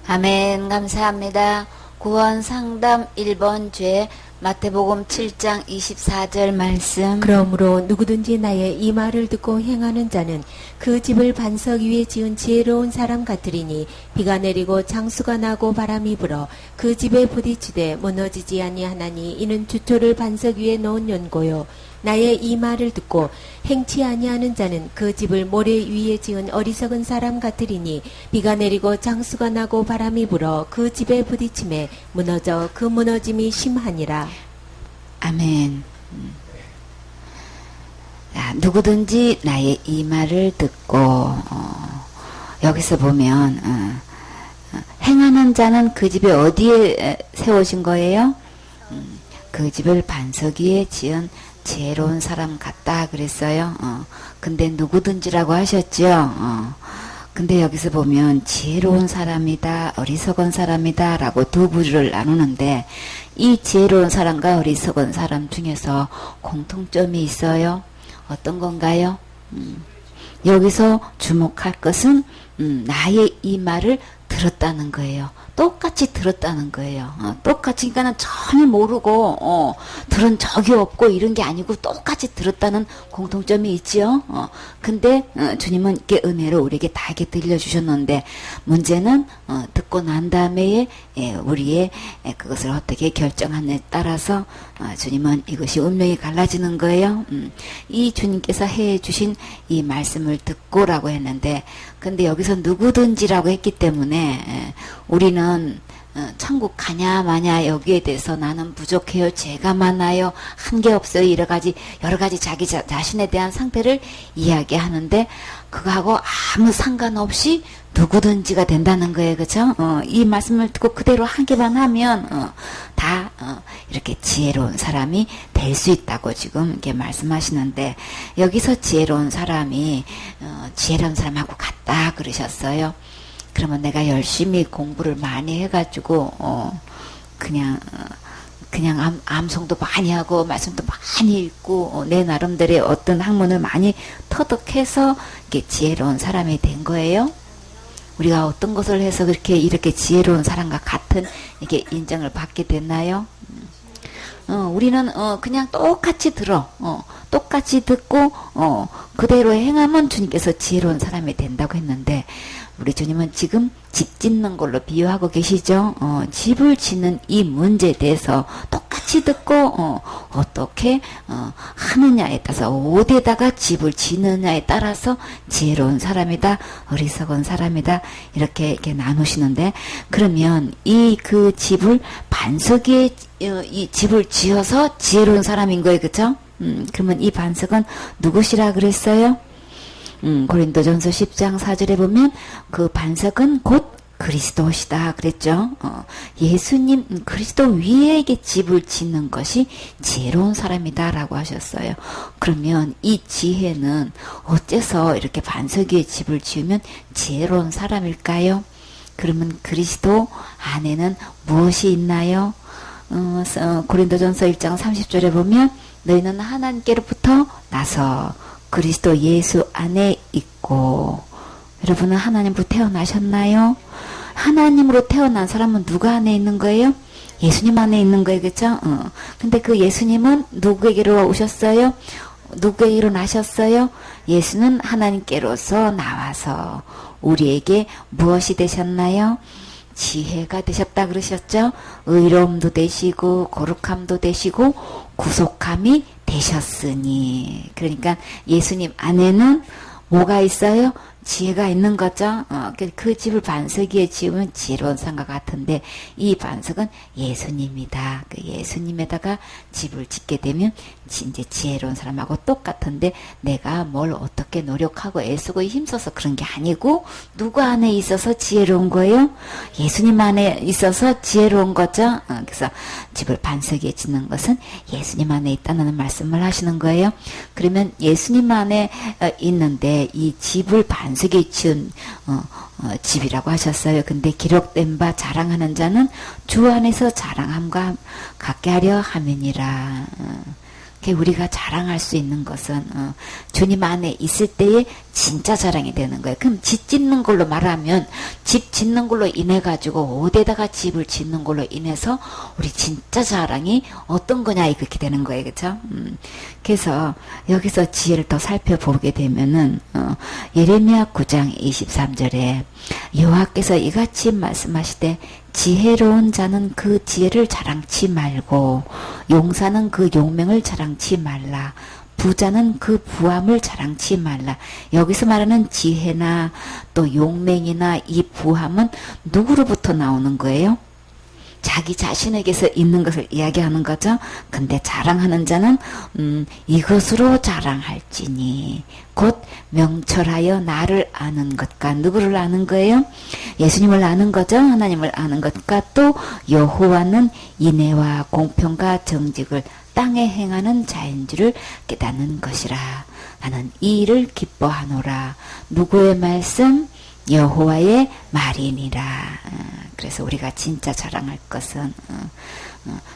아멘. 감사합니다. 구원 상담 1번 죄 마태복음 7장 24절 말씀. 그러므로 누구든지 나의 이 말을 듣고 행하는 자는 그 집을 반석 위에 지은 지혜로운 사람 같으리니 비가 내리고 장수가 나고 바람이 불어 그 집에 부딪히되 무너지지 아니하나니 이는 주초를 반석 위에 놓은 연고요. 나의 이 말을 듣고 행치 아니하는 자는 그 집을 모래 위에 지은 어리석은 사람 같으리니 비가 내리고 장수가 나고 바람이 불어 그 집에 부딪힘에 무너져 그 무너짐이 심하니라. 아멘. 누구든지 나의 이 말을 듣고 여기서 보면 행하는 자는 그 집에 어디에 세우신 거예요? 그 집을 반석 위에 지은 지혜로운 사람 같다 그랬어요. 근데 누구든지라고 하셨죠. 근데 여기서 보면 지혜로운 사람이다, 어리석은 사람이다 라고 두 부류를 나누는데 이 지혜로운 사람과 어리석은 사람 중에서 공통점이 있어요. 어떤 건가요? 여기서 주목할 것은 나의 이 말을 들었다는 거예요. 똑같이 들었다는 거예요. 똑같이, 그러니까 전혀 모르고 들은 적이 없고 이런 게 아니고 똑같이 들었다는 공통점이 있지요. 근데 주님은 이렇게 은혜로 우리에게 다 이렇게 들려주셨는데 문제는 듣고 난 다음에 우리의 그것을 어떻게 결정하느냐에 따라서 주님은 이것이 운명이 갈라지는 거예요. 이 주님께서 해주신 이 말씀을 듣고라고 했는데 근데 여기서 누구든지라고 했기 때문에 우리는 천국 가냐 마냐 여기에 대해서 나는 부족해요, 죄가 많아요, 한 게 없어요, 여러 가지 자기 자신에 대한 상태를 이야기하는데 그거하고 아무 상관없이 누구든지가 된다는 거예요. 그죠? 이 말씀을 듣고 그대로 하기만 하면 다 이렇게 지혜로운 사람이 될 수 있다고 지금 이렇게 말씀하시는데 여기서 지혜로운 사람이 지혜로운 사람하고 같다 그러셨어요. 그러면 내가 열심히 공부를 많이 해가지고 그냥 암송도 많이 하고 말씀도 많이 읽고 내 나름대로의 어떤 학문을 많이 터득해서 이렇게 지혜로운 사람이 된 거예요. 우리가 어떤 것을 해서 이렇게 지혜로운 사람과 같은 이렇게 인정을 받게 됐나요? 우리는 그냥 똑같이 똑같이 듣고 그대로 행하면 주님께서 지혜로운 사람이 된다고 했는데 우리 주님은 지금 집 짓는 걸로 비유하고 계시죠. 집을 짓는 이 문제에 대해서 똑같이 듣고 어떻게 하느냐에 따라서 어디에다가 집을 짓느냐에 따라서 지혜로운 사람이다, 어리석은 사람이다 이렇게 나누시는데 그러면 그 집을 반석 위에 이 집을 지어서 지혜로운 사람인 거예요, 그렇죠? 그러면 이 반석은 누구시라 그랬어요? 고린도전서 10장 4절에 보면 그 반석은 곧 그리스도시다 그랬죠. 예수님 그리스도 위에 집을 짓는 것이 지혜로운 사람이다 라고 하셨어요. 그러면 이 지혜는 어째서 이렇게 반석 위에 집을 지으면 지혜로운 사람일까요? 그러면 그리스도 안에는 무엇이 있나요? 고린도전서 1장 30절에 보면 너희는 하나님께로부터 나서 그리스도 예수 안에 있고 여러분은 하나님으로 태어나셨나요? 하나님으로 태어난 사람은 누가 안에 있는 거예요? 예수님 안에 있는 거예요. 그렇죠? 근데 그 예수님은 누구에게로 오셨어요? 누구에게로 나셨어요? 예수는 하나님께로서 나와서 우리에게 무엇이 되셨나요? 지혜가 되셨다 그러셨죠? 의로움도 되시고 거룩함도 되시고 구속함이 되셨으니 그러니까 예수님 안에는 뭐가 있어요? 지혜가 있는 거죠. 그 집을 반석 위에 지으면 지혜로운 산과 같은데 이 반석은 예수님이다. 그 예수님에다가 집을 짓게 되면 이제 지혜로운 사람하고 똑같은데 내가 뭘 어떻게 노력하고 애쓰고 힘써서 그런 게 아니고 누구 안에 있어서 지혜로운 거예요? 예수님 안에 있어서 지혜로운 거죠. 그래서 집을 반석 위에 짓는 것은 예수님 안에 있다는 말씀을 하시는 거예요. 그러면 예수님 안에 있는데 이 집을 반석에 지은 집이라고 하셨어요. 근데 기록된 바 자랑하는 자는 주 안에서 자랑함과 같게 하려 함이니라. 우리가 자랑할 수 있는 것은 주님 안에 있을 때에 진짜 자랑이 되는 거예요. 그럼 집 짓는 걸로 말하면 집 짓는 걸로 인해 가지고 어디에다가 집을 짓는 걸로 인해서 우리 진짜 자랑이 어떤 거냐 이렇게 되는 거예요. 그렇죠? 그래서 여기서 지혜를 더 살펴보게 되면은 예레미야 9장 23절에 여호와께서 이같이 말씀하시되 지혜로운 자는 그 지혜를 자랑치 말고 용사는 그 용맹을 자랑치 말라. 부자는 그 부함을 자랑치 말라. 여기서 말하는 지혜나 또 용맹이나 이 부함은 누구로부터 나오는 거예요? 자기 자신에게서 있는 것을 이야기하는 거죠. 근데 자랑하는 자는 이것으로 자랑할지니 곧 명철하여 나를 아는 것과 누구를 아는 거예요? 예수님을 아는 거죠. 하나님을 아는 것과 또 여호와는 인애와 공평과 정직을 땅에 행하는 자인 줄을 깨닫는 것이라. 나는 이 일을 기뻐하노라. 누구의 말씀? 여호와의 말이니라. 그래서 우리가 진짜 자랑할 것은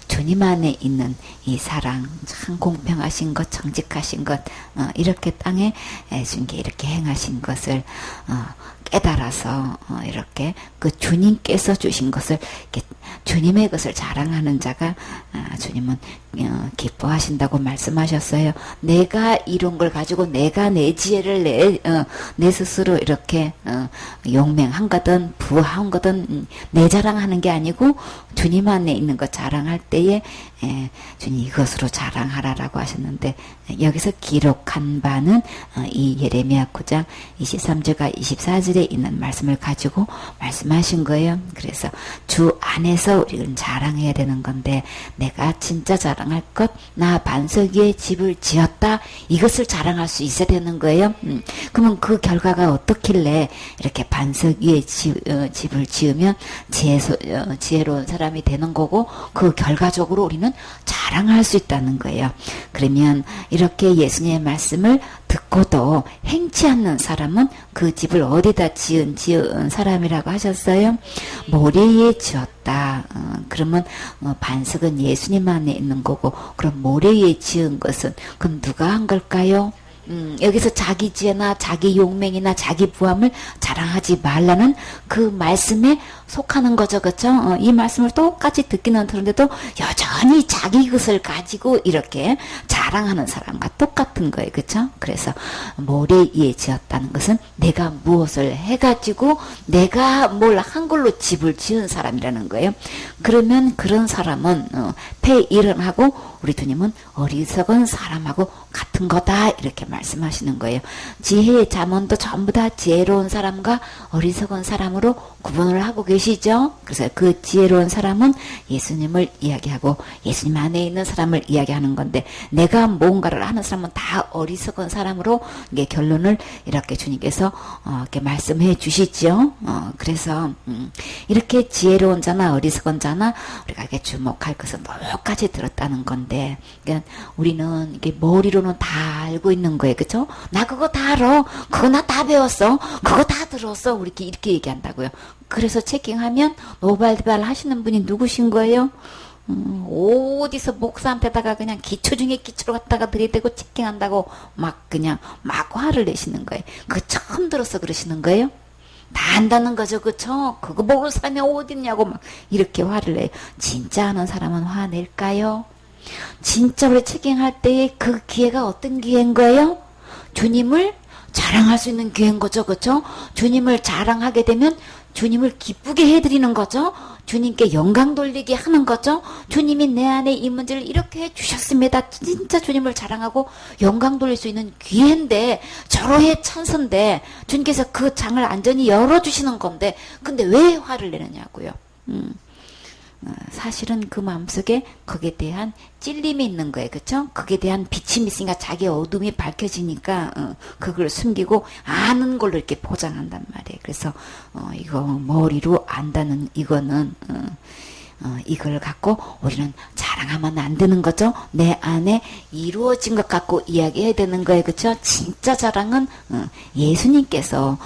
주님 안에 있는 이 사랑, 참 공평하신 것, 정직하신 것, 이렇게 땅에 주님께 이렇게 행하신 것을 깨달아서 이렇게 그 주님께서 주신 것을 이렇게 주님의 것을 자랑하는 자가 주님은 기뻐하신다고 말씀하셨어요. 내가 이룬 걸 가지고 내가 내 지혜를 내 스스로 이렇게 용맹한 거든 부한 거든 내 자랑하는 게 아니고 주님 안에 있는 것 자랑할 때에 주님 이것으로 자랑하라라고 하셨는데 여기서 기록한 바는 이 예레미야 9장 23절과 24절에 있는 말씀을 가지고 말씀하신 거예요. 그래서 주 안에서 우리는 자랑해야 되는 건데 내가 진짜 자랑할 것, 나 반석 위에 집을 지었다, 이것을 자랑할 수 있어야 되는 거예요. 그러면 그 결과가 어떻길래 이렇게 반석 위에 집을 지으면 지혜로운 사람이 되는 거고 그 결과적으로 우리는 자랑할 수 있다는 거예요. 그러면 이렇게 예수님의 말씀을 듣고도 행치 않는 사람은 그 집을 어디다 지은 사람이라고 하셨어요? 모래 위에 지었다. 그러면 반석은 예수님 안에 있는 거고 그럼 모래 위에 지은 것은 그럼 누가 한 걸까요? 여기서 자기 지혜나 자기 용맹이나 자기 부함을 자랑하지 말라는 그 말씀에 속하는 거죠. 그렇죠? 이 말씀을 똑같이 듣기는 들었는데도 여전히 자기 것을 가지고 이렇게 자랑하는 사람과 똑같은 거예요. 그렇죠? 그래서 모래 위에 지었다는 것은 내가 무엇을 해가지고 내가 뭘 한 걸로 집을 지은 사람이라는 거예요. 그러면 그런 사람은 폐일은하고 우리 주님은 어리석은 사람하고 같은 거다 이렇게 말씀하시는 거예요. 지혜의 잠언도 전부 다 지혜로운 사람과 어리석은 사람으로 구분을 하고 계시죠. 그래서 그 지혜로운 사람은 예수님을 이야기하고 예수님 안에 있는 사람을 이야기하는 건데 내가 뭔가를 하는 사람은 다 어리석은 사람으로 이게 결론을 이렇게 주님께서 이렇게 말씀해 주시죠. 그래서 이렇게 지혜로운 자나 어리석은 자나 우리가 이렇게 주목할 것은 똑같이 들었다는 건데 그러니까 우리는 이게 머리로는 다 알고 있는 거예요. 그렇죠? 나 그거 다 알아. 그거 나 다 배웠어. 그거 다 들었어. 우리 이렇게 얘기한다고요. 그래서 체킹하면 노발대발 하시는 분이 누구신 거예요? 어디서 목사한테다가 그냥 기초 중에 기초로 갖다가 들이대고 체킹한다고 막 화를 내시는 거예요. 그거 처음 들어서 그러시는 거예요? 다 안다는 거죠. 그쵸? 그거 모르는 사람이 어딨냐고 막 이렇게 화를 내요. 진짜 아는 사람은 화낼까요? 진짜 우리 체킹할 때의 그 기회가 어떤 기회인 거예요? 주님을 자랑할 수 있는 기회인 거죠. 그쵸? 주님을 자랑하게 되면 주님을 기쁘게 해드리는 거죠. 주님께 영광 돌리게 하는 거죠. 주님이 내 안에 이 문제를 이렇게 해주셨습니다. 진짜 주님을 자랑하고 영광 돌릴 수 있는 기회인데 절호의 찬스인데 주님께서 그 장을 안전히 열어주시는 건데 근데 왜 화를 내느냐고요. 사실은 그 마음속에 거기에 대한 찔림이 있는 거예요. 그쵸? 거기에 대한 비침이 있으니까 자기 어둠이 밝혀지니까 그걸 숨기고 아는 걸로 이렇게 포장한단 말이에요. 그래서 이거 머리로 안다는 이거는 이걸 갖고 우리는 자랑하면 안 되는 거죠. 내 안에 이루어진 것 갖고 이야기해야 되는 거예요. 그렇죠? 진짜 자랑은 예수님께서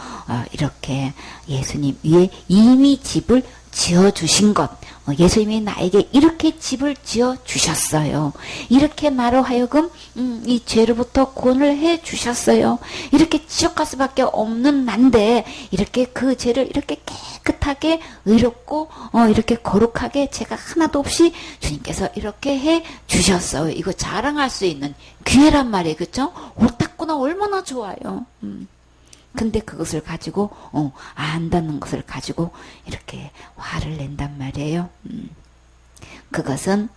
이렇게 예수님 위에 이미 집을 지어주신 것, 예수님이 나에게 이렇게 집을 지어주셨어요. 이렇게 나로 하여금 이 죄로부터 구원을 해주셨어요. 이렇게 지옥갈 수밖에 없는 난데 이렇게 그 죄를 이렇게 깨끗하게 의롭고 이렇게 거룩하게 죄가 하나도 없이 주님께서 이렇게 해주셨어요. 이거 자랑할 수 있는 기회란 말이에요. 그렇죠? 옳았구나, 얼마나 좋아요. 근데 그것을 가지고 안다는 것을 가지고 이렇게 화를 낸단 말이에요. 그것은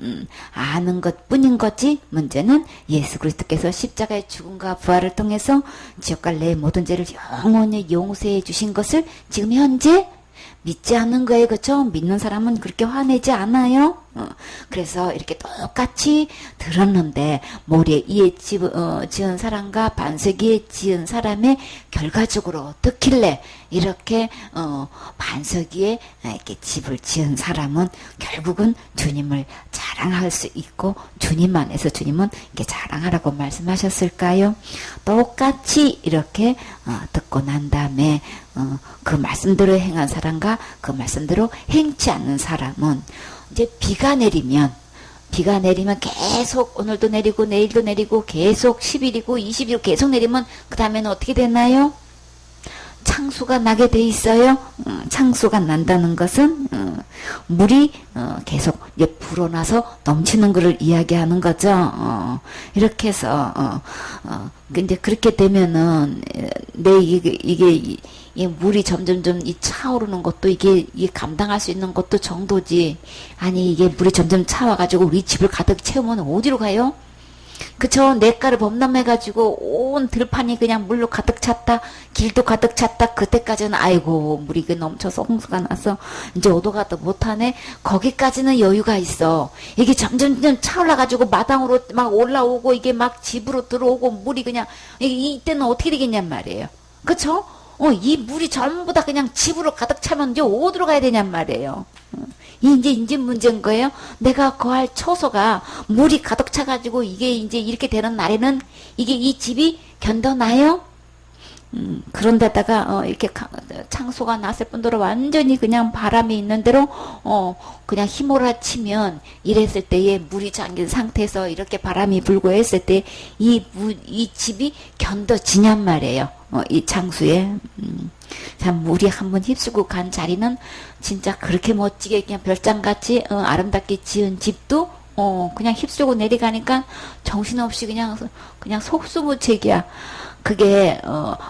아는 것뿐인 거지, 문제는 예수 그리스도께서 십자가의 죽음과 부활을 통해서 지옥갈 내 모든 죄를 영원히 용서해 주신 것을 지금 현재 믿지 않는 거예요. 그렇죠? 믿는 사람은 그렇게 화내지 않아요. 그래서 이렇게 똑같이 들었는데 모리에 이에 지은 사람과 반석이에 지은 사람의 결과적으로 듣길래 이렇게 반석이에 이렇게 집을 지은 사람은 결국은 주님을 자랑할 수 있고 주님 안에서 주님은 이렇게 자랑하라고 말씀하셨을까요? 똑같이 이렇게 듣고 난 다음에 그 말씀대로 행한 사람과 그 말씀대로 행치 않는 사람은 이제 비가 내리면 계속 오늘도 내리고 내일도 내리고 계속 10일이고 20일 계속 내리면 그 다음에는 어떻게 되나요? 창수가 나게 돼 있어요. 창수가 난다는 것은 물이 계속 이제 불어나서 넘치는 것을 이야기하는 거죠. 이렇게 해서 근데 그렇게 되면은 이게 이 물이 점점점 이 차오르는 것도 이게 감당할 수 있는 것도 정도지. 아니 이게 물이 점점 차와가지고 우리 집을 가득 채우면 어디로 가요? 그쵸? 냇가를 범람해가지고 온 들판이 그냥 물로 가득 찼다. 길도 가득 찼다. 그때까지는 아이고 물이 넘쳐서 홍수가 나서 이제 오도가도 못하네. 거기까지는 여유가 있어. 이게 점점 차올라가지고 마당으로 막 올라오고 이게 막 집으로 들어오고 물이 그냥 이때는 어떻게 되겠냔 말이에요. 그쵸? 이 물이 전부 다 그냥 집으로 가득 차면 이제 어디로 가야 되냔 말이에요. 이제 문제인 거예요. 내가 거할 처소가 물이 가득 차가지고 이게 이제 이렇게 되는 날에는 이게 이 집이 견뎌나요? 그런데다가 이렇게 창소가 났을 뿐더러 완전히 그냥 바람이 있는 대로 그냥 휘몰아치면 이랬을 때에 물이 잠긴 상태에서 이렇게 바람이 불고 했을 때 이 집이 견뎌지냔 말이에요. 이 창수에 참 물이 한번 휩쓸고 간 자리는 진짜 그렇게 멋지게 그냥 별장같이 아름답게 지은 집도 그냥 휩쓸고 내려가니까 정신없이 그냥 속수무책이야. 그게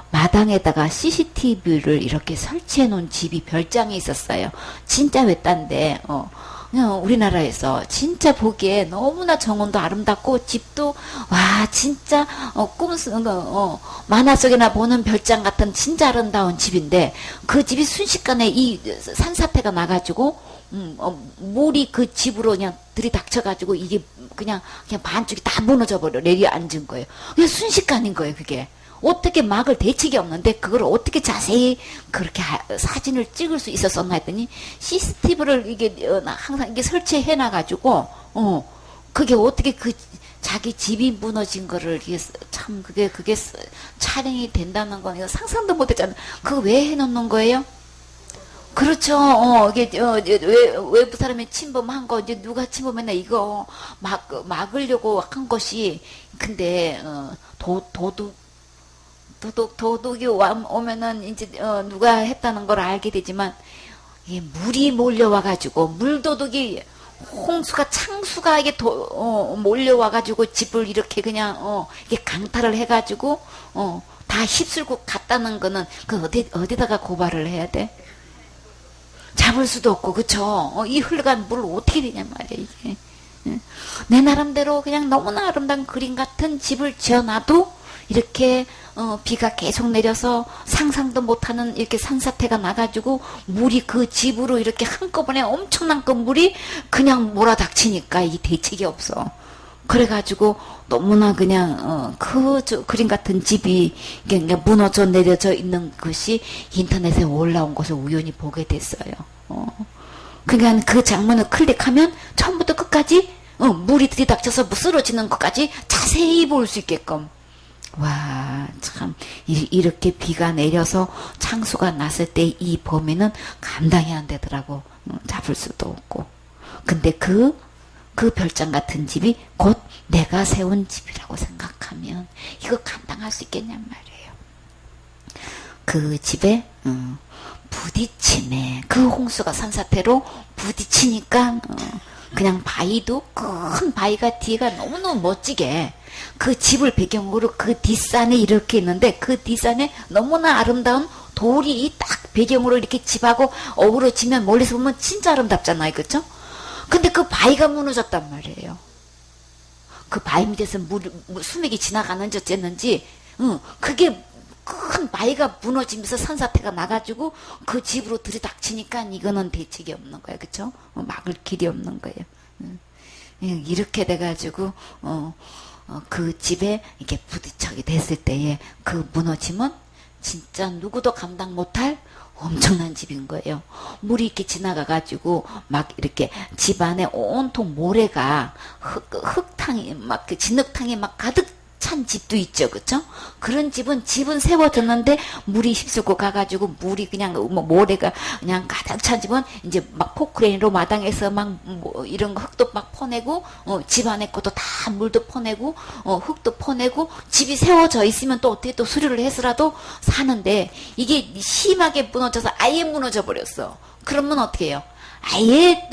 마당에다가 CCTV를 이렇게 설치해 놓은 집이 별장에 있었어요. 진짜 외딴데 그냥 우리나라에서 진짜 보기에 너무나 정원도 아름답고 집도 와 진짜 만화 속에나 보는 별장 같은 진짜 아름다운 집인데 그 집이 순식간에 이 산사태가 나가지고 물이 그 집으로 그냥 들이닥쳐가지고 이게 그냥 반쪽이 다 무너져 버려 내려앉은 거예요. 그냥 순식간인 거예요. 그게 어떻게 막을 대책이 없는데 그걸 어떻게 자세히 그렇게 사진을 찍을 수 있었었나 했더니 CCTV를 이게 항상 이게 설치해 놔가지고 그게 어떻게 그 자기 집이 무너진 거를 이게 참 그게 촬영이 된다는 건 이거 상상도 못했잖아. 그거 왜 해놓는 거예요? 그렇죠. 이게 외부 사람이 침범한 거 이제 누가 침범했나 이거 막으려고 한 것이 근데 도둑이 오면은 이제 누가 했다는 걸 알게 되지만 이게 물이 몰려와가지고 물도둑이 홍수가 창수가 이게 몰려와가지고 집을 이렇게 그냥 이게 강탈을 해가지고 다 휩쓸고 갔다는 거는 그 어디다가 고발을 해야 돼? 잡을 수도 없고 그쵸? 이 흘러간 물을 어떻게 되냔 말이야 이게. 내 나름대로 그냥 너무나 아름다운 그림 같은 집을 지어놔도 이렇게 비가 계속 내려서 상상도 못하는 이렇게 산사태가 나가지고 물이 그 집으로 이렇게 한꺼번에 엄청난 그 물이 그냥 몰아닥치니까 이 대책이 없어. 그래가지고 너무나 그냥 그림 같은 집이 그냥 무너져 내려져 있는 것이 인터넷에 올라온 것을 우연히 보게 됐어요. 그러니까 그 장면을 클릭하면 처음부터 끝까지 물이 들이닥쳐서 쓰러지는 것까지 자세히 볼 수 있게끔 와, 참, 이렇게 비가 내려서 창수가 났을 때 이 범위는 감당이 안 되더라고. 잡을 수도 없고. 근데 그 별장 같은 집이 곧 내가 세운 집이라고 생각하면 이거 감당할 수 있겠냔 말이에요. 그 집에, 부딪히네. 그 홍수가 산사태로 부딪히니까, 그냥 바위도 큰 바위가 뒤가 너무너무 멋지게 그 집을 배경으로 그 뒷산에 이렇게 있는데 그 뒷산에 너무나 아름다운 돌이 딱 배경으로 이렇게 집하고 어우러지면 멀리서 보면 진짜 아름답잖아요. 그렇죠? 근데 그 바위가 무너졌단 말이에요. 그 바위 밑에서 수맥이 지나가는지 어쨌는지 그게 큰 바위가 무너지면서 산사태가 나가지고 그 집으로 들이닥치니까 이거는 대책이 없는 거예요. 그렇죠? 막을 길이 없는 거예요. 이렇게 돼가지고 그 집에 이렇게 부딪히게 됐을 때에 그 무너짐은 진짜 누구도 감당 못할 엄청난 집인 거예요. 물이 이렇게 지나가가지고 막 이렇게 집 안에 온통 모래가 흙탕이 막 그 진흙탕이 막 가득 찬 집도 있죠, 그쵸? 그런 집은 세워졌는데 물이 휩쓸고 가가지고 물이 그냥 모래가 그냥 가득 찬 집은 이제 막 포크레인으로 마당에서 막 이런 흙도 막 퍼내고 집 안에 것도 다 물도 퍼내고 흙도 퍼내고 집이 세워져 있으면 또 어떻게 또 수리를 해서라도 사는데 이게 심하게 무너져서 아예 무너져 버렸어. 그러면 어떻게 해요? 아예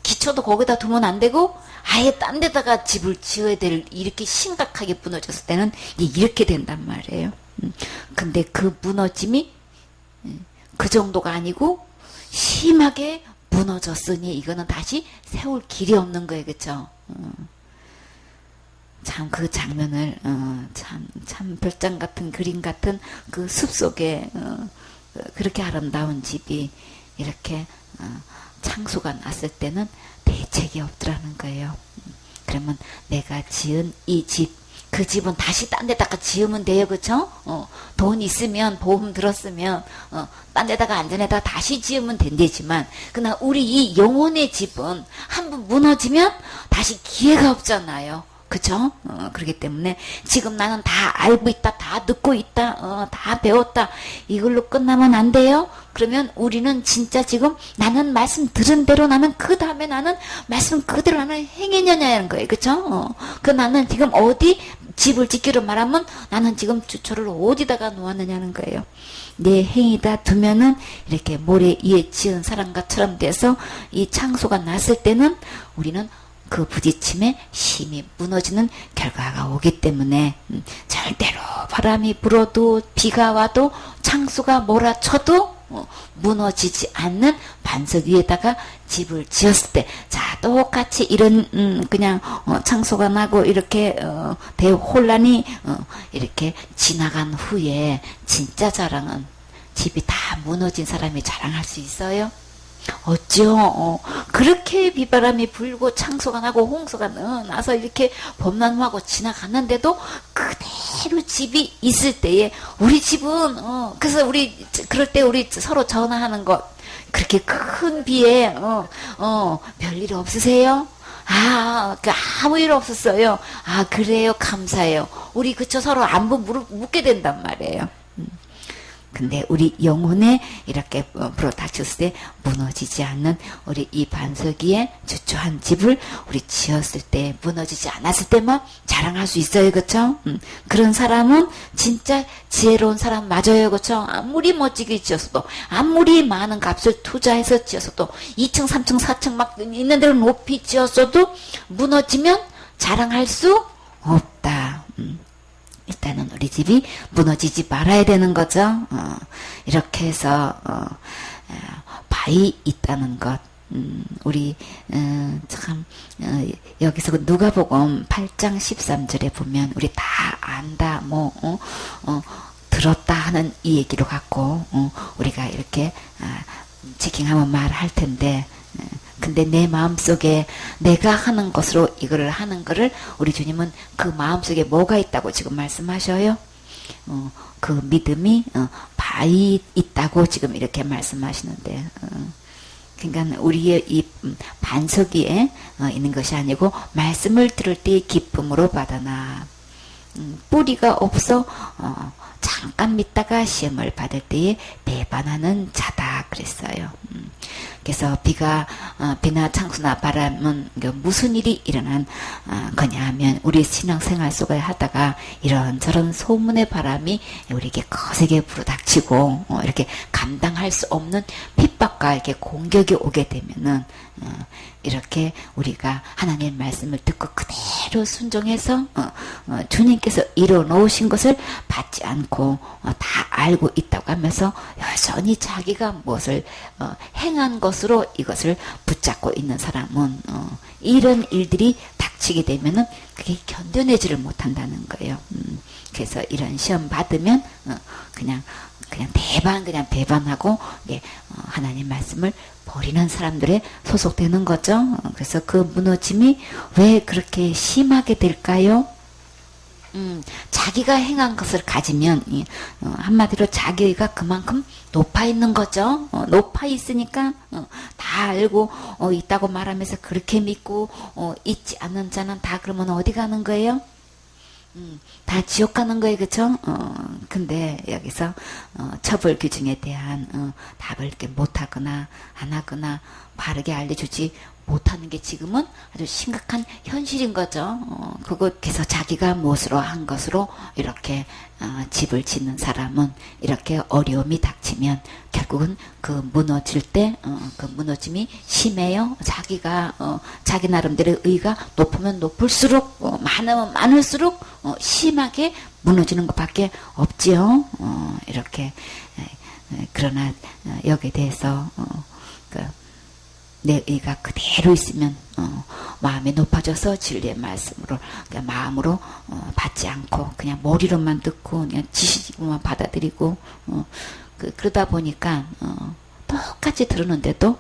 기초도 거기다 두면 안 되고 아예 딴 데다가 집을 지어야 될 이렇게 심각하게 무너졌을 때는 이렇게 된단 말이에요. 근데 그 무너짐이 그 정도가 아니고 심하게 무너졌으니 이거는 다시 세울 길이 없는 거예요. 그쵸? 참 그 장면을 참 별장 같은 그림 같은 그 숲속에 그렇게 아름다운 집이 이렇게 창수가 났을 때는 대책이 없더라는 거예요. 그러면 내가 지은 이 집, 그 집은 다시 딴 데다가 지으면 돼요. 그쵸? 돈 있으면, 보험 들었으면, 딴 데다가 안전에다 다시 지으면 된대지만, 그러나 우리 이 영혼의 집은 한번 무너지면 다시 기회가 없잖아요. 그쵸? 그렇기 때문에 지금 나는 다 알고 있다, 다 듣고 있다, 다 배웠다. 이걸로 끝나면 안 돼요? 그러면 우리는 진짜 지금 나는 말씀 들은 대로 나는 그 다음에 나는 말씀 그대로 나는 행해냐냐는 거예요. 그쵸? 그 나는 지금 어디 집을 짓기로 말하면 나는 지금 주초를 어디다가 놓았느냐는 거예요. 내 행위다 두면은 이렇게 모래 위에 지은 사람과처럼 돼서 이 창소가 났을 때는 우리는 그 부딪힘에 심히 무너지는 결과가 오기 때문에 절대로 바람이 불어도 비가 와도 창수가 몰아쳐도 무너지지 않는 반석 위에다가 집을 지었을 때, 자 똑같이 이런 그냥 창수가 나고 이렇게 대혼란이 이렇게 지나간 후에 진짜 자랑은 집이 다 무너진 사람이 자랑할 수 있어요? 어찌요? 그렇게 비바람이 불고 창소가 나고 홍수가 나서 이렇게 범람하고 지나갔는데도 그대로 집이 있을 때에 우리 집은 그래서 우리 그럴 때 우리 서로 전화하는 것 그렇게 큰 비에 별일 없으세요? 아무 일 없었어요. 아 그래요, 감사해요. 우리 그쵸 서로 안부 묻게 된단 말이에요. 근데 우리 영혼에 이렇게 불어닥쳤을 때 무너지지 않는 우리 이 반석 위에 주초한 집을 우리 지었을 때 무너지지 않았을 때만 자랑할 수 있어요. 그쵸? 그런 사람은 진짜 지혜로운 사람 맞아요. 그쵸? 아무리 멋지게 지었어도 아무리 많은 값을 투자해서 지었어도 2층 3층 4층 막 있는 대로 높이 지었어도 무너지면 자랑할 수 없다. 일단은 우리 집이 무너지지 말아야 되는 거죠. 이렇게 해서 바위 있다는 것. 우리 참 여기서 누가복음 8장 13절에 보면 우리 다 안다 들었다 하는 이 얘기로 갖고 우리가 이렇게 지킹하면 말할 텐데 근데 내 마음속에 내가 하는 것으로 이거를 하는 거를 우리 주님은 그 마음속에 뭐가 있다고 지금 말씀하셔요? 그 믿음이 바위 있다고 지금 이렇게 말씀하시는데 그러니까 우리의 이 반석 위에 있는 것이 아니고 말씀을 들을 때의 기쁨으로 받아나 뿌리가 없어 잠깐 믿다가 시험을 받을 때에 배반하는 자다 그랬어요. 그래서 비나 창수나 바람은 무슨 일이 일어난 거냐 하면 우리 신앙생활 속에 하다가 이런저런 소문의 바람이 우리에게 거세게 불어닥치고 이렇게 감당할 수 없는 핍박과 이렇게 공격이 오게 되면은 이렇게 우리가 하나님의 말씀을 듣고 그대로 순종해서 주님께서 이뤄 놓으신 것을 받지 않고 다 알고 있다고 하면서 여전히 자기가 무엇을 행한 것으로 이것을 붙잡고 있는 사람은 이런 일들이 닥치게 되면은 그게 견뎌내지를 못한다는 거예요. 그래서 이런 시험 받으면 그냥 배반하고 하나님 말씀을 버리는 사람들에 소속되는 거죠. 그래서 그 무너짐이 왜 그렇게 심하게 될까요? 자기가 행한 것을 가지면 한마디로 자기가 그만큼 높아 있는 거죠. 높아 있으니까 다 알고 있다고 말하면서 그렇게 믿고 있지 않는 자는 다 그러면 어디 가는 거예요? 다 지옥 가는 거예요, 그쵸? 근데 여기서 처벌 규정에 대한 답을 이렇게 못하거나 안 하거나 바르게 알려주지 못하는 게 지금은 아주 심각한 현실인 거죠. 그것께서 자기가 무엇으로 한 것으로 이렇게 집을 짓는 사람은 이렇게 어려움이 닥치면 결국은 그 무너질 때 그 무너짐이 심해요. 자기가 자기 나름대로 의가 높으면 높을수록 많으면 많을수록 심하게 무너지는 것밖에 없지요. 이렇게 그러나 여기에 대해서 내 의가 그대로 있으면 마음이 높아져서 진리의 말씀으로 마음으로 받지 않고 그냥 머리로만 듣고 그냥 지식으로만 받아들이고 그러다 보니까 똑같이 들었는데도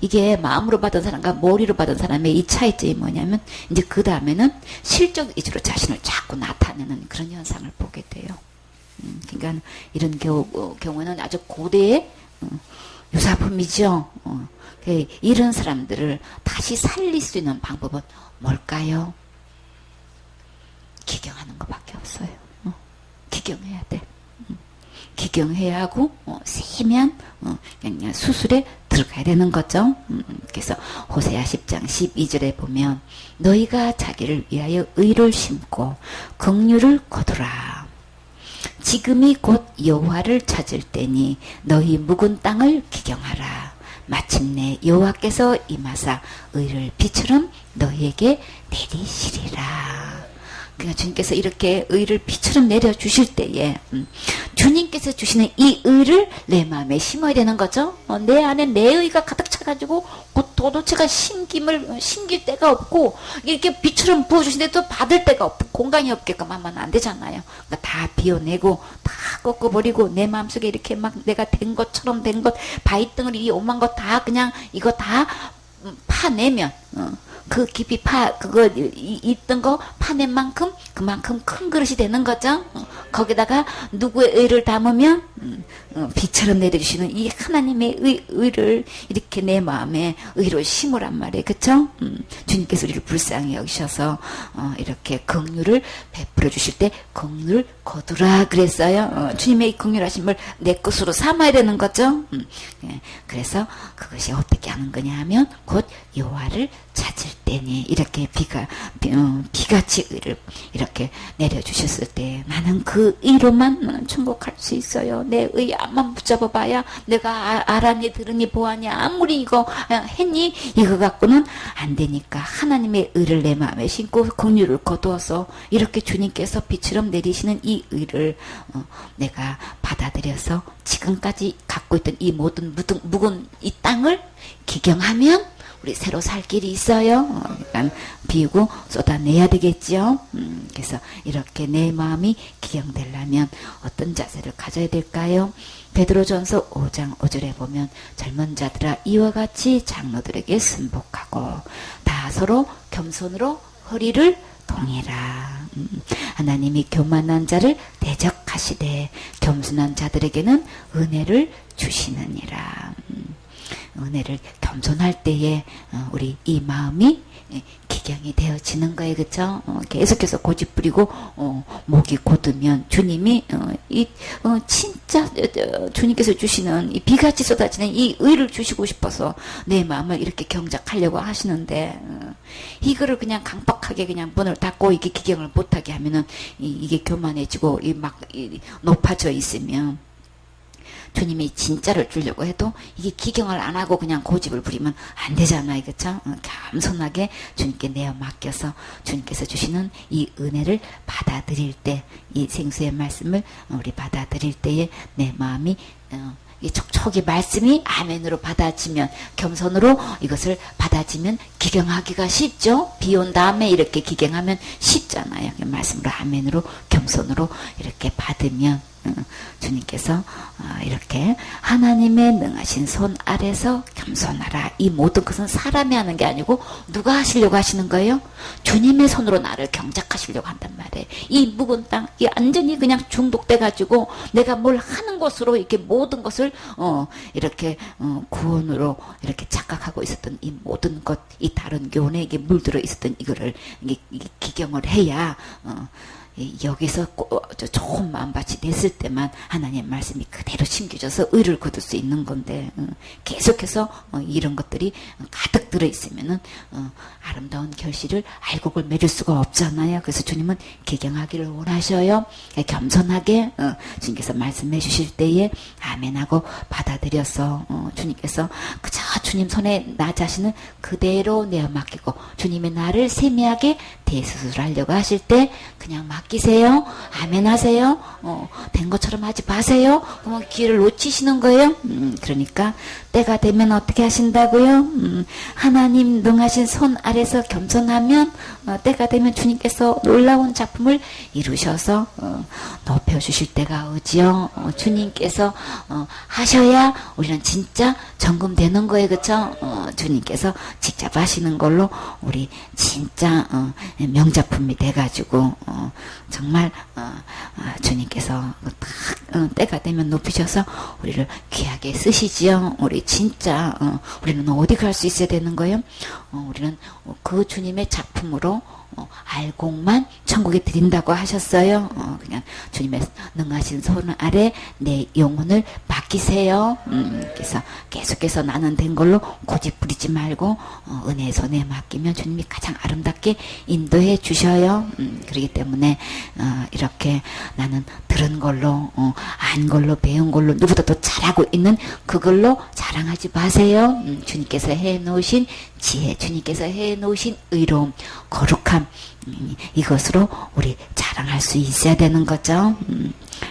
이게 마음으로 받은 사람과 머리로 받은 사람의 이 차이점이 뭐냐면 이제 그 다음에는 실적 위주로 자신을 자꾸 나타내는 그런 현상을 보게 돼요. 그러니까 이런 경우는 아주 고대의 유사품이죠. 이런 사람들을 다시 살릴 수 있는 방법은 뭘까요? 기경하는 것밖에 없어요. 기경해야 돼. 기경해야 하고 세면 그냥 수술에 들어가야 되는 거죠. 그래서 호세아 10장 12절에 보면 너희가 자기를 위하여 의를 심고 긍휼을 거두라. 지금이 곧 여호와를 찾을 때니 너희 묵은 땅을 기경하라. 마침내 여호와께서 임하사 의를 비처럼 너희에게 내리시리라. 그러니까 주님께서 이렇게 의를 비처럼 내려주실 때에 주님께서 주시는 이 의를 내 마음에 심어야 되는 거죠. 내 안에 내 의가 가득 차가지고 도도체가 심길 데가 없고 이렇게 비처럼 부어주시는데도 받을 데가 없고 공간이 없게끔 하면 안 되잖아요. 그러니까 다 비워내고 다 꺾어버리고 내 마음속에 이렇게 막 내가 된 것처럼 된 것 바위덩어리 오만 것 다 그냥 이거 다 파내면 그 깊이 그거 있던 거 파낸 만큼 그만큼 큰 그릇이 되는 거죠. 거기다가 누구의 의를 담으면 비처럼 내려주시는 이 하나님의 의를 이렇게 내 마음에 의로 심으란 말이에요. 그쵸? 주님께서 우리를 불쌍히 여기셔서 이렇게 긍휼을 베풀어 주실 때 긍휼을 거두라 그랬어요. 주님의 이 긍휼하심을 내 것으로 삼아야 되는 거죠. 그래서 그것이 어떻게 하는 거냐 하면 곧 여호와를 찾을 때니 이렇게 비같이 의를 이렇게 내려주셨을 때 나는 그 의로만 천국 갈 수 있어요. 내 의 앞만 붙잡아 봐야 내가 알았니 들으니 보았니 아무리 이거 했니 이거 갖고는 안 되니까 하나님의 의를 내 마음에 심고 긍휼을 거두어서 이렇게 주님께서 비처럼 내리시는 이 의를 내가 받아들여서 지금까지 갖고 있던 이 모든 묵은 이 땅을 기경하면 우리 새로 살 길이 있어요. 그러니까 비우고 쏟아내야 되겠죠. 그래서 이렇게 내 마음이 기경되려면 어떤 자세를 가져야 될까요? 베드로전서 5장 5절에 보면 젊은 자들아 이와 같이 장로들에게 순복하고 다 서로 겸손으로 허리를 동이라. 하나님이 교만한 자를 대적하시되 겸손한 자들에게는 은혜를 주시느니라. 은혜를 겸손할 때에 우리 이 마음이 기경이 되어지는 거예요. 그쵸? 계속해서 고집 부리고 목이 곧으면 주님이 진짜 주님께서 주시는 이 비같이 쏟아지는 이 의를 주시고 싶어서 내 마음을 이렇게 경작하려고 하시는데 이거를 그냥 강박하게 그냥 문을 닫고 이게 기경을 못하게 하면은 이게 교만해지고 높아져 있으면 주님이 진짜를 주려고 해도 이게 기경을 안 하고 그냥 고집을 부리면 안 되잖아요. 그쵸? 겸손하게 주님께 내어 맡겨서 주님께서 주시는 이 은혜를 받아들일 때, 이 생수의 말씀을 우리 받아들일 때에 내 마음이 이 촉촉이 말씀이 아멘으로 받아지면, 겸손으로 이것을 받아지면 기경하기가 쉽죠. 비 온 다음에 이렇게 기경하면 쉽잖아요. 말씀으로 아멘으로 겸손으로 이렇게 받으면 주님께서 이렇게 하나님의 능하신 손 아래서 겸손하라. 이 모든 것은 사람이 하는 게 아니고 누가 하시려고 하시는 거예요? 주님의 손으로 나를 경작하시려고 한단 말이에요. 이 묵은 땅, 이 완전히 그냥 중독돼 가지고 내가 뭘 하는 것으로 이렇게 모든 것을 이렇게 구원으로 이렇게 착각하고 있었던 이 모든 것, 이 다른 교훈에 이게 물들어 있었던 이거를 이게 기경을 해야 여기서 좋은 마음밭이 됐을 때만 하나님의 말씀이 그대로 심겨져서 의를 거둘 수 있는 건데 계속해서 이런 것들이 가득 들어있으면은 아름다운 결실을 알곡을 맺을 수가 없잖아요. 그래서 주님은 기경하기를 원하셔요. 겸손하게 주님께서 말씀해 주실 때에 아멘하고 받아들여서 주님께서 그저 주님 손에 나 자신을 그대로 내어 맡기고 주님의 나를 세미하게 대수술하려고 하실 때 그냥 맡기세요. 아멘 하세요. 된 것처럼 하지 마세요. 그러면 기회를 놓치시는 거예요. 그러니까 때가 되면 어떻게 하신다고요? 하나님 능하신 손 아래서 겸손하면 때가 되면 주님께서 놀라운 작품을 이루셔서 높여주실 때가 오지요. 주님께서 하셔야 우리는 진짜 점검되는 거예요. 그쵸? 주님께서 직접 하시는 걸로 우리 진짜 명작품이 돼가지고 정말 주님께서 딱 때가 되면 높이셔서 우리를 귀하게 쓰시지요. 우리 진짜 우리는 어디 갈 수 있어야 되는 거예요? 우리는 그 주님의 작품으로 알곡만 천국에 드린다고 하셨어요. 그냥 주님의 능하신 손 아래 내 영혼을 맡기세요. 그래서 계속해서 나는 된 걸로 고집 부리지 말고 은혜의 손에 맡기면 주님이 가장 아름답게 인도해 주셔요. 그렇기 때문에 이렇게 나는 들은 걸로 안 걸로 배운 걸로 누구보다도 잘하고 있는 그걸로 자랑하지 마세요. 주님께서 해놓으신 지혜, 주님께서 해놓으신 의로움, 거룩함, 이것으로 우리 자랑할 수 있어야 되는 거죠.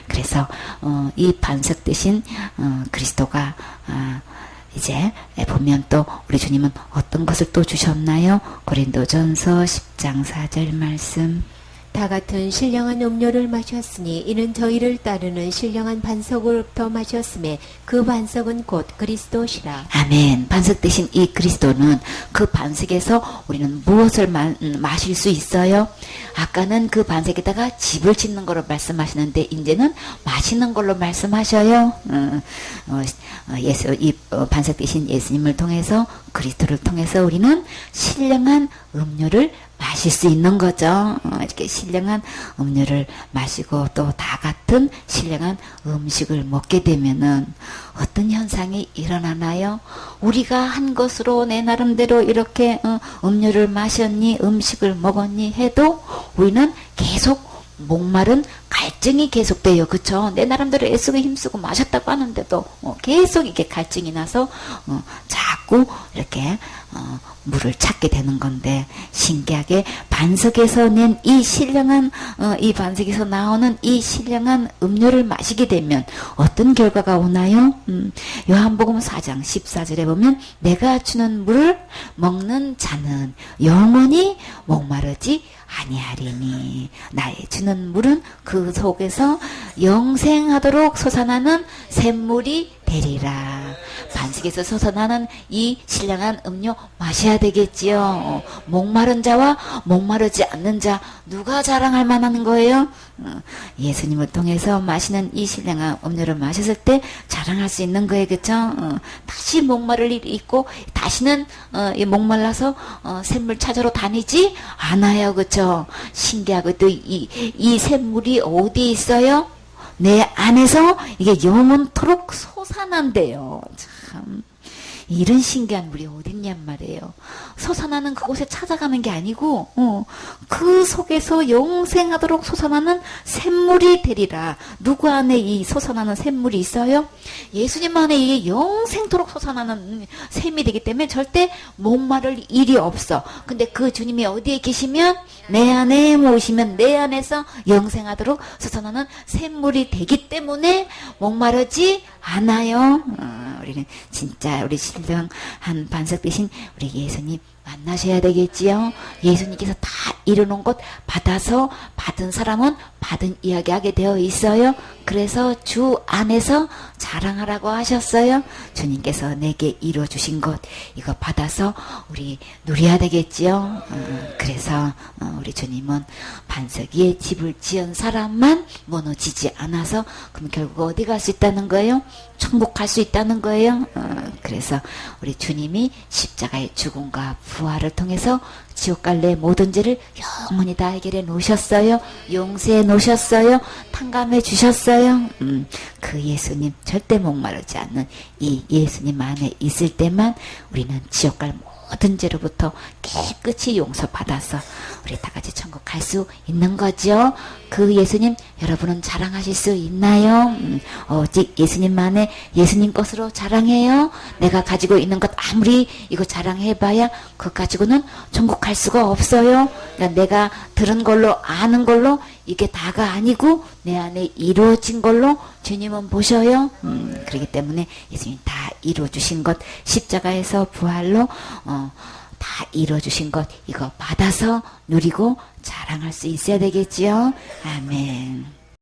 그래서 이 반석 대신 그리스도가 이제 보면 또 우리 주님은 어떤 것을 또 주셨나요? 고린도전서 10장 4절 말씀. 다 같은 신령한 음료를 마셨으니 이는 저희를 따르는 신령한 반석으로부터 마셨음에 그 반석은 곧 그리스도시라. 아멘. 반석 대신 이 그리스도는 그 반석에서 우리는 무엇을 마실 수 있어요? 아까는 그 반석에다가 집을 짓는 거로 말씀하시는데 이제는 마시는 걸로 말씀하셔요. 이 반석 대신 예수님을 통해서 그리스도를 통해서 우리는 신령한 음료를 마실 수 있는 거죠. 이렇게 신령한 음료를 마시고 또 다 같은 신령한 음식을 먹게 되면은 어떤 현상이 일어나나요? 우리가 한 것으로 내 나름대로 이렇게 음료를 마셨니, 음식을 먹었니 해도 우리는 계속 목마른 갈증이 계속돼요. 그쵸? 내 나름대로 애쓰고 힘쓰고 마셨다고 하는데도 계속 이게 갈증이 나서 자꾸 이렇게 물을 찾게 되는 건데 신기하게 반석에서 낸 이 신령한 이 반석에서 나오는 이 신령한 음료를 마시게 되면 어떤 결과가 오나요? 요한복음 4장 14절에 보면 내가 주는 물을 먹는 자는 영원히 목마르지 아니하리니 나의 주는 물은 그 속에서 영생하도록 솟아나는 샘물이 되리라. 반석에서 솟아나는 이 신령한 음료 마셔야 되겠지요. 목마른 자와 목마르지 않는 자 누가 자랑할 만한 거예요? 예수님을 통해서 마시는 이 신령한 음료를 마셨을 때 자랑할 수 있는 거예요. 그쵸? 다시 목마를 일이 있고 다시는 이 목말라서 샘물 찾으러 다니지 않아요. 그쵸? 신기하고 또 이 샘물이 어디 있어요? 내 안에서 이게 영원토록 솟아난대요. 참 이런 신기한 물이 어딨냔 말이에요. 솟아나는 그곳에 찾아가는 게 아니고 그 속에서 영생하도록 솟아나는 샘물이 되리라. 누구 안에 이 솟아나는 샘물이 있어요? 예수님 안에 이게 영생토록 솟아나는 샘이 되기 때문에 절대 목마를 일이 없어. 근데 그 주님이 어디에 계시면 내 안에 모시면 내 안에서 영생하도록 솟아나는 샘물이 되기 때문에 목마르지 않아요. 우리는 진짜 우리 신령한 반석 대신 우리 예수님 만나셔야 되겠지요. 예수님께서 다 이루는 것 받아서 받은 사람은 받은 이야기 하게 되어 있어요. 그래서 주 안에서 자랑하라고 하셨어요. 주님께서 내게 이루어주신 것 이거 받아서 우리 누려야 되겠지요. 그래서 우리 주님은 반석 위에 집을 지은 사람만 무너지지 않아서 그럼 결국 어디 갈 수 있다는 거예요? 천국 갈 수 있다는 거예요. 그래서 우리 주님이 십자가의 죽음과 부활을 통해서 지옥 갈래 모든 죄를 영원히 다 해결해 놓으셨어요. 용서해 놓으셨어요. 탕감해 주셨어요. 그 예수님 절대 목마르지 않는 이 예수님 안에 있을 때만 우리는 지옥 갈 모든 죄로부터 깨끗이 용서받아서 우리 다 같이 천국 갈 수 있는 거죠. 그 예수님 여러분은 자랑하실 수 있나요? 오직 예수님만의 예수님 것으로 자랑해요. 내가 가지고 있는 것 아무리 이거 자랑해봐야 그것 가지고는 천국 갈 수가 없어요. 그러니까 내가 들은 걸로 아는 걸로 이게 다가 아니고 내 안에 이루어진 걸로 주님은 보셔요. 그렇기 때문에 예수님 다 이루어주신 것 십자가에서 부활로 다 이루어주신 것 이거 받아서 누리고 자랑할 수 있어야 되겠지요. 아멘.